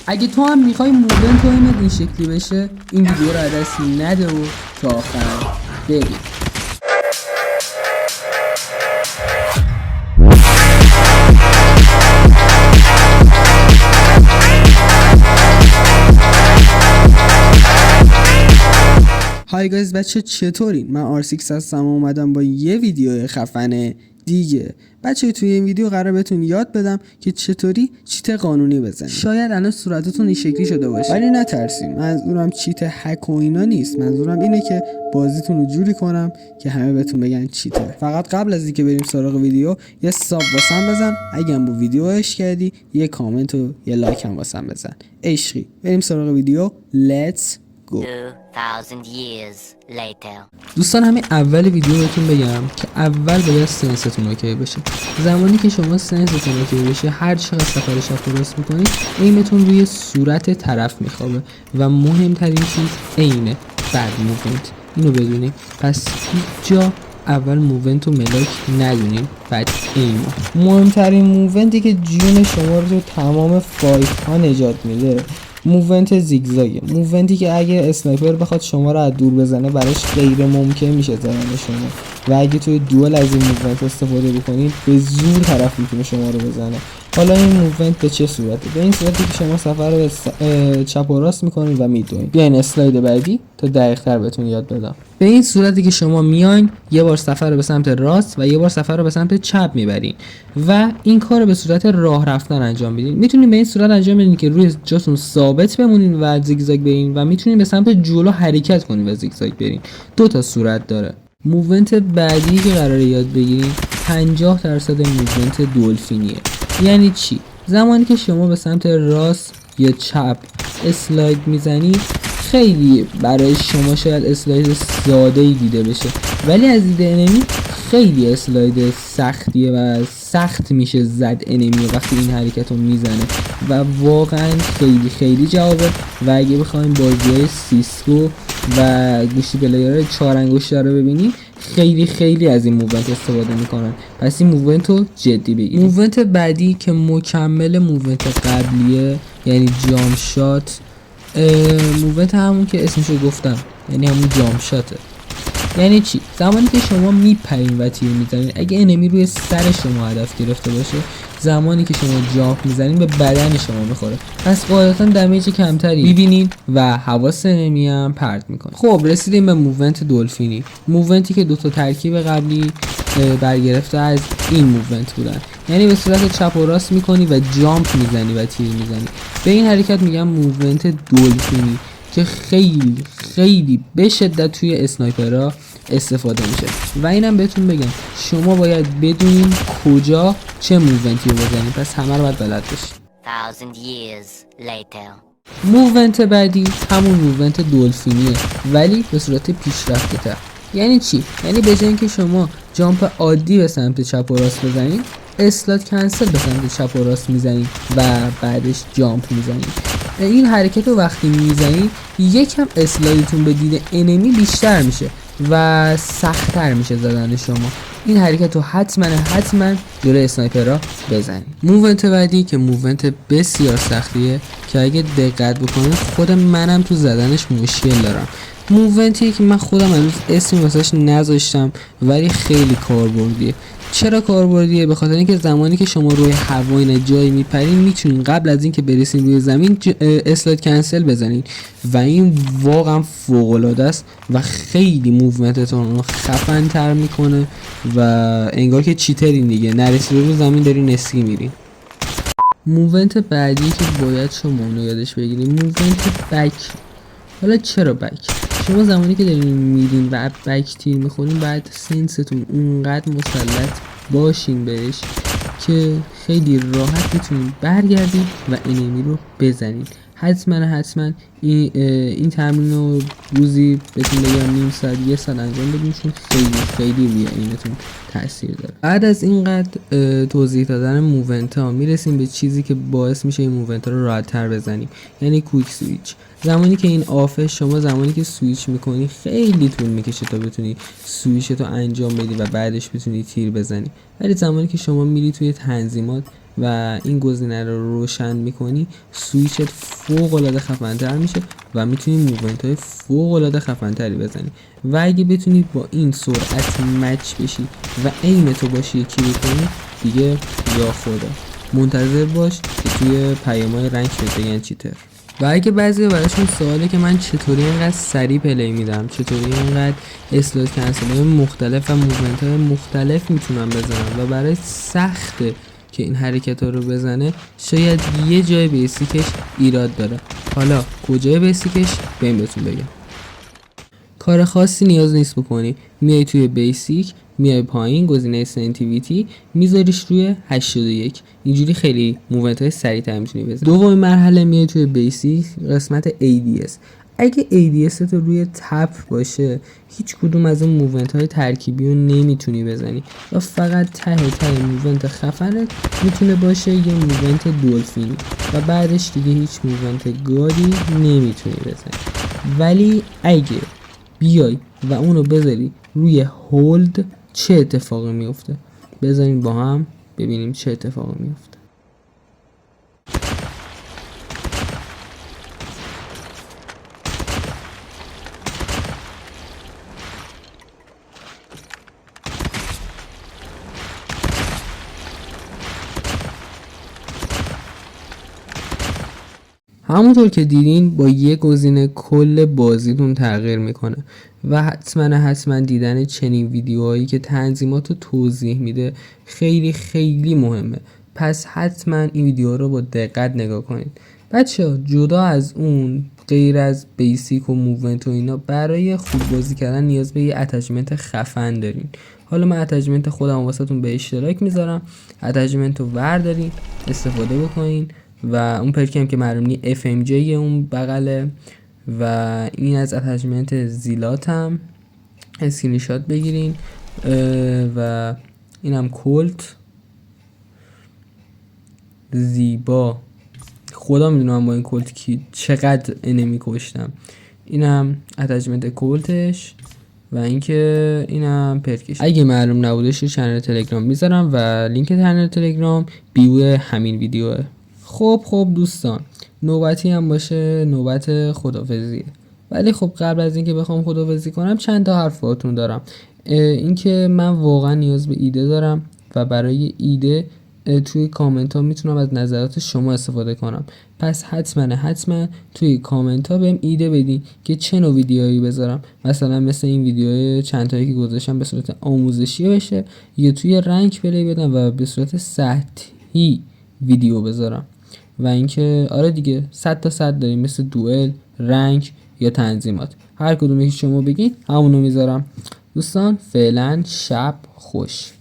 اگه تو هم میخوای موون تایمت این شکلی بشه این ویدیو رو از دست نده و تا آخر ببین. های گایز بچه چطورین؟ من آرسیکس هستم و اومدم با یه ویدیو خفن دیگه. بچه توی این ویدیو قرار بهتون یاد بدم که چطوری چیت قانونی بزنید. شاید الان صورتتون این شکلی شده باشه ولی نترسین، منظورم چیت هک و اینا نیست، منظورم اینه که بازیتون رو جوری کنم که همه بهتون بگن چیته. فقط قبل از اینکه بریم سراغ ویدیو یه ساب واسم بزن، اگه هم با ویدیو عشق کردی یه کامنت و یه لایک هم واسم بزن. عشقی. بریم سراغ ویدیو. Let's go. 2000 years later. دوستان همین اول ویدیو بهتون بگم که اول باید سنستون اوکی بشه. زمانی که شما سنستون اوکی بشه هر چقدر سفر شب درست میکنید ایمتون روی صورت طرف میخوابه و مهمترین چیز اینه بعد موومنت. اینو بدونید. پس هیچ جا اول موومنت و ملاک ندونین بعد ایمو. مهمترین موومنتی که جون شما رو تمام فایت ها نجات میده موومنت زیگزاگه. موومنتی که اگه اسنایپر بخواد شما رو از دور بزنه براش غیر ممکن میشه زدن شما و اگه توی دوئل از این موومنت استفاده بکنید به زور طرف میتونه شما رو بزنه. حالا این موومنت به چه صورته؟ به این صورتی که شما سفر رو چپ و راست میکنید و میدوید. بیاین اسلاید بعدی تا دقیق‌تر بهتون یاد بدم. به این صورتی که شما میاین یه بار سفر رو به سمت راست و یه بار سفر رو به سمت چپ میبرین و این کار رو به صورت راه رفتن انجام بدین. میتونید به این صورت انجام بدین که روی جاتون ثابت بمونین و زیگزاگ برین و میتونید به سمت جلو حرکت کنین و زیگزاگ برین. دو تا صورت داره. موومنت بعدی که قراره یاد بگیرین 50% موومنت دلفینیه. یعنی چی؟ زمانی که شما به سمت راست یا چپ اسلاید میزنید خیلی برای شما شاید اسلاید ساده‌ای دیده بشه ولی از دید انمی خیلی اسلاید سختیه و سخت میشه زد انمی وقتی این حرکت رو میزنه و واقعا خیلی خیلی جوابه. و اگه بخوایم بازی‌های سیسکو و گوشی پلیر 4 انگشته رو ببینیم خیلی خیلی از این موومنت استفاده میکنن. پس این موومنت رو جدی بگیرید. موومنت بعدی که مکمل موومنت قبلیه یعنی جام شات. موومنت همون که اسمشو گفتم یعنی همون جام شاته. یعنی چی؟ زمانی که شما میپرین و تیر میزنین اگه انمی روی سر شما هدف گرفته باشه زمانی که شما جامپ میزنین به بدن شما میخوره پس قاعدتا دمیج کمتری میبینین و حواس انمی هم پرت میکنه. خب رسیدیم به موومنت دلفینی. موومنتی که دوتا ترکیب قبلی برگرفته از این موومنت بودن. یعنی به صورت چپ و راست میکنی و جامپ میزنی و تیر میزنی. به این حرکت میگم موومنت دلفینی که خیلی خیلی به شدت توی اسنایپرها استفاده میشه و اینم بهتون بگم شما باید بدونین کجا چه موومنتی رو بزنید. پس همه رو باید بلد باشید. 1000 years later. موومنت بعدی همون موومنت دلفینیه ولی به صورت پیشرفته تر. یعنی چی؟ یعنی به جای اینکه شما جامپ عادی به سمت چپ و راست بزنید اسلات کنسل به سمت چپ و راست میزنید و بعدش جامپ میزنید. این حرکت رو وقتی میزنید یکم اسلایدتون به دید انمی بیشتر میشه و سخت‌تر میشه زدن شما. این حرکت رو حتما جلوی اسنایپرها بزنید. موومنت بعدی که موومنت بسیار سختیه که اگه دقت بکنید خود منم تو زدنش مشکل دارم. موومنتی که من خودم هنوز اسمی واسش نذاشتم ولی خیلی کاربردیه. چرا کاربردیه؟ به خاطر اینکه زمانی که شما روی هوای جایی میپرین میتونین قبل از اینکه برسین روی زمین اسلاید کنسل بزنین و این واقعا فوق العاده است و خیلی موومنتتون رو خفن تر میکنه و انگار که چیترین دیگه، نرسیده رو زمین دارین اسکی میرین. موومنت بعدی که باید شما اونو یادش بگیرین موومنت بک. حالا چرا بک؟ شما زمانی که دارین میرین و بک تیر میخورین باید سنستون اونقدر مسلط باشین بهش که خیلی راحت بتونین برگردین و انمی رو بزنین. حتما این تمرین رو روزی بهتون بگم نیم ساعت یه ساعت انجام بدین چون خیلی روی اینتون تاثیر داره. بعد از اینقدر توضیح دادن موومنت ها میرسیم به چیزی که باعث میشه این موومنت ها رو راحت تر بزنیم، یعنی کویک سویچ. زمانی که این آفه، شما زمانی که سویچ میکنی خیلی طول میکشه تا بتونی سویچ تو انجام بدی و بعدش بتونی تیر بزنی، ولی زمانی که شما میری توی تنظیمات و این گزینه رو روشن میکنی سویچت فوق العاده خفن‌تر میشه و میتونی موومنت های فوق العاده خفن‌تری بزنی. و اگه بتونی با این سرعت مچ بشی و ایمتو باشی یکی بکنی دیگه، یا خدا منتظر باش که توی پیام‌های رنگ بگن چیتر. و اگه بعضی براشون سواله که من چطوری اینقدر سریع پلی میدم، چطوری اینقدر اسلوت کنسل های مختلف و موومنت های مختلف میتونم بزنم و برای سخته که این حرکت ها رو بزنه، شاید یه جای بیسیکش ایراد داره. حالا کجای بیسیکش بریم بهتون بگم. کار خاصی نیاز نیست بکنی، میای توی بیسیک، میای پایین گزینه سنسیتیویتی میذاریش روی 81، اینجوری خیلی موومنت های سریع‌تر میتونی بزنی. دومین مرحله میای توی بیسیک قسمت ADS. اگه ADS تو روی تپ باشه هیچ کدوم از اون موومنت های ترکیبی رو نمیتونی بزنی و فقط ته موومنت خفنت میتونه باشه یه موومنت دولفینی و بعدش دیگه هیچ موومنت گادی نمیتونی بزنی. ولی اگه بیای و اونو بذاری روی هولد چه اتفاقی میفته؟ بذارین با هم ببینیم چه اتفاقی میفته. همونطور که دیدین با یه گزینه کل بازیتون تغییر میکنه و حتما دیدن چنین ویدیوهایی که تنظیمات رو توضیح میده خیلی خیلی مهمه. پس حتما این ویدیو رو با دقت نگاه کنید. بچه‌ها جدا از اون، غیر از بیسیک و موومنت و اینا، برای خوب بازی کردن نیاز به یه اتچمنت خفن دارین. حالا من اتچمنت خودم واسهتون به اشتراک میذارم، اتچمنت رو وردارین استفاده بکنین و اون پرکی هم که معلوم نی FMJ اون بغله و این از اتچمنت زیلاتم اسکرین شات بگیرین و اینم کلت زیبا. خدا میدونه من با این کلت کی چقدر انمی کشتم. اینم اتچمنت کلتش و اینکه اینم پرکش. اگه معلوم نبودش چنل تلگرام میذارم و لینک چنل تلگرام بیو همین ویدیوه. خب دوستان، نوبتی هم باشه نوبت خدافظیه. ولی خب قبل از اینکه بخوام خدافظی کنم چند تا حرف باهاتون دارم. اینکه من واقعا نیاز به ایده دارم و برای ایده توی کامنت ها میتونم از نظرات شما استفاده کنم. پس حتما توی کامنت ها بهم ایده بدین که چه نوع ویدیوهایی بذارم. مثلا مثل این ویدیو چند تایی که گذاشتم به صورت آموزشی بشه یا توی رنگ پلی بدم و به صورت سطحی ویدیو بذارم. و اینکه آره دیگه 100 تا 100 داریم، مثل دوئل، رنگ یا تنظیمات. هر کدومی که شما بگین همونو میذارم. دوستان فعلا شب خوش.